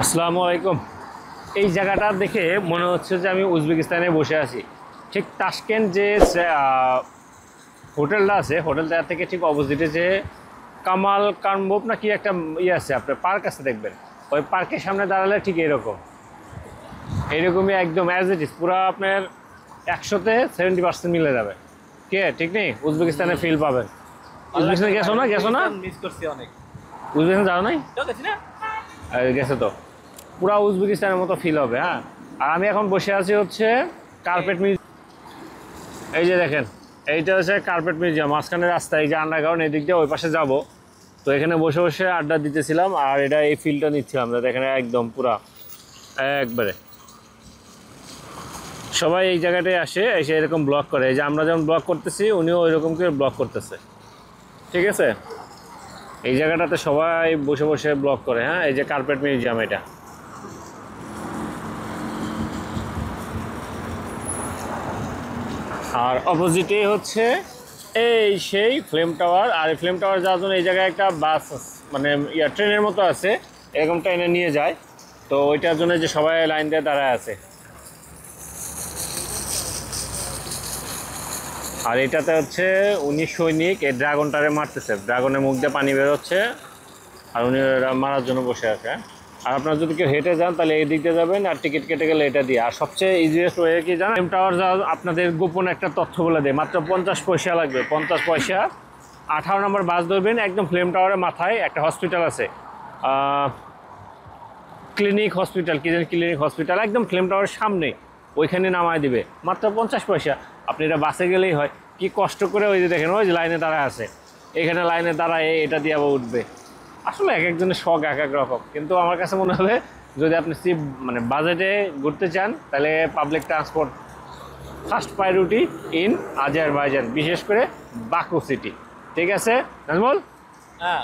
আসসালামু আলাইকুম। এই জায়গাটা দেখে মনে হচ্ছে যে আমি উজবেকিস্তানে বসে আছি। ঠিক তাশকেন্ট যে হোটেলটা আছে, হোটেলটা থেকে ঠিক অপোজিটে যে কামাল কানবোপ না কি একটা ইয়ে আছে, আপনার পার্ক আছে দেখবেন। ওই পার্কের সামনে দাঁড়ালে ঠিক এইরকমই একদম অ্যাজ ইট ইজ, পুরো আপনার 100-তে 70% মিলে যাবে। কে ঠিক নেই, উজবেকিস্তানে ফিল পাবেন। উজবেকিস্তানে গেছো না? মিস করছি অনেক। উজবেকিস্তান যাও নাই? গেছি না। গেছে তো, পুরা উজবেকিস্তানের মতো ফিল হবে। হ্যাঁ, আর আমি এখন বসে আছি হচ্ছে কার্পেট মিউজিয়াম। এই যে দেখেন, এইটা হচ্ছে কার্পেট মিউজিয়াম, মাঝখানে রাস্তা, এই যে আন্ডারগ্রাউন্ড, এই দিক দিয়ে ওই পাশে যাব। তো এখানে বসে বসে আড্ডা দিতেছিলাম আর এটা এই ফিলটা নিচ্ছিলাম, যাতে এখানে একদম পুরা একবারে সবাই এই জায়গাটায় আসে, এসে এরকম ব্লগ করে। এই যে আমরা যেমন ব্লগ করতেছি, উনিও ওই রকম করে ব্লগ করতেছে। ঠিক আছে, এই জায়গাটাতে সবাই বসে বসে ব্লগ করে। হ্যাঁ, এই যে কার্পেট মিউজিয়াম এটা। আর অপোজিটে হচ্ছে এই সেই ফ্লেম টাওয়ার। আর এই ফ্লেম টাওয়ার যাওয়ার জন্য এই জায়গায় একটা বাস মানে ট্রেনের মতো আছে, এরকম ট্রেনে নিয়ে যায়। তো ওইটার জন্য যে সবাই লাইন দিয়ে দাঁড়ায় আছে। আর এটাতে হচ্ছে উনি সৈনিক এই ড্রাগনটারে মারতেছে, ড্রাগনের মুখ দিয়ে পানি বেরোচ্ছে আর উনি মারার জন্য বসে আছে। আর আপনারা যদি কেউ হেঁটে যান তাহলে এই দিক দিয়ে যাবেন, আর টিকিট কেটে গেলে এটা দিয়ে। আর সবচেয়ে ইজিয়েস্ট ওয়ে কি জানেন, ফ্লেম টাওয়ার যাওয়া আপনাদের গোপন একটা তথ্য বলে দেয়, মাত্র 50 পয়সা লাগবে। 50 পয়সা, 18 নম্বর বাস ধরবেন, একদম ফ্লেম টাওয়ারের মাথায় একটা হসপিটাল আছে, ক্লিনিক হসপিটাল, কি জানি ক্লিনিক হসপিটাল, একদম ফ্লেম টাওয়ারের সামনে, ওইখানে নামায় দিবে মাত্র 50 পয়সা। আপনি এটা বাসে গেলেই হয়, কি কষ্ট করে। ওই যে দেখেন, ওই যে লাইনে দাঁড়ায় আছে, এখানে লাইনে দাঁড়ায় এটা দিয়ে আবার উঠবে। আসলে এক একজনের শখ এক এক রকম, কিন্তু আমার কাছে মনে হবে যদি আপনি চিপ মানে বাজেটে ঘুরতে চান, তাহলে public transport first priority in Azerbaijan, বিশেষ করে বাকু সিটি। ঠিক আছে নাজমুল? হ্যাঁ।